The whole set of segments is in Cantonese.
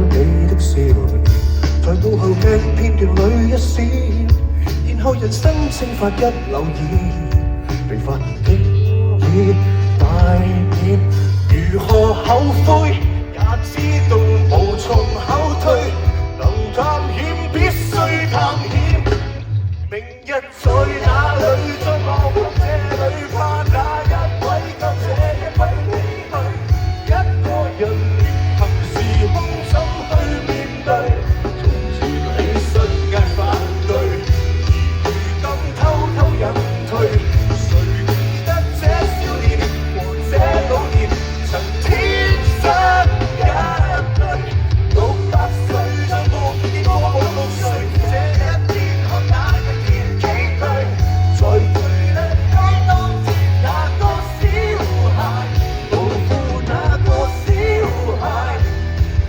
你的少年，在腦後劇片段裏一閃，然後人生蒸發一溜煙，被發現經已大變，如何後悔也知道無從後退，能探險必須探險，明日在哪裏再望這裏，怕那一位及這一位離去，一個人平衡時空怎去面對，從前你身壓反對，而如今偷偷隱退，誰記得這少年和這老年曾天生一對，600歲再無見過6歲，這一天看那一天崎嶇，在對立街當天那個小孩，無負那個小孩，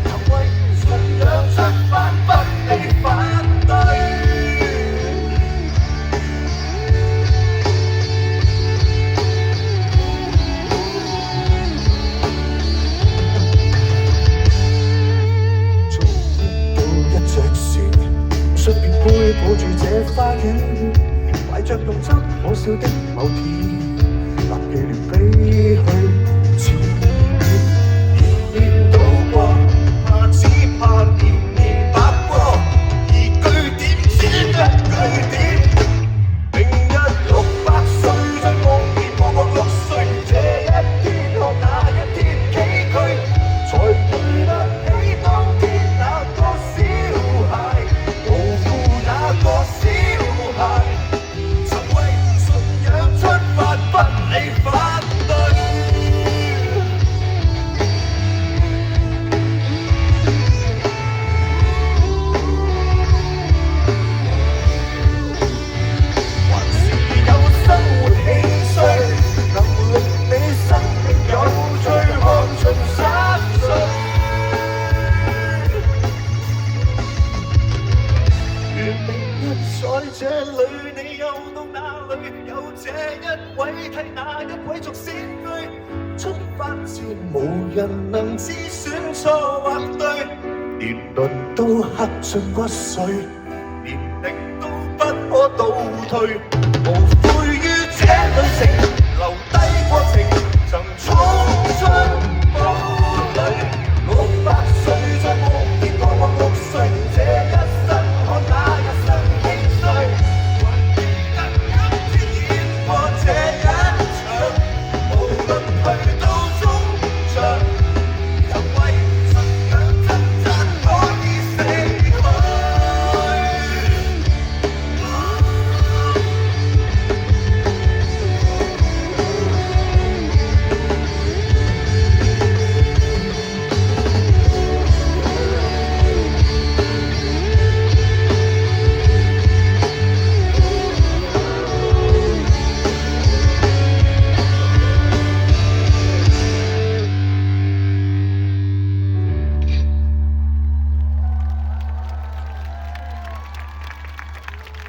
曾為信仰出發不理反對。做到一隻船，術便背抱住這花園，懷着動心可笑的某天，立紀念飛去前面，年年度過，怕只怕年年白過，而句點只一句點，明日600歲再望見我6歲，這一天看那一天崎嶇，才配得起當天那個小孩，無負那個小孩，曾為信仰出發不理反對。還是有生活興趣，能令你生命有趣，看盡3歲。願明日在這裏，你又到哪裏？有這一位替那一位作先驅，出發前無人能知選錯或對，年輪都刻進骨髓，年齡都不可倒退。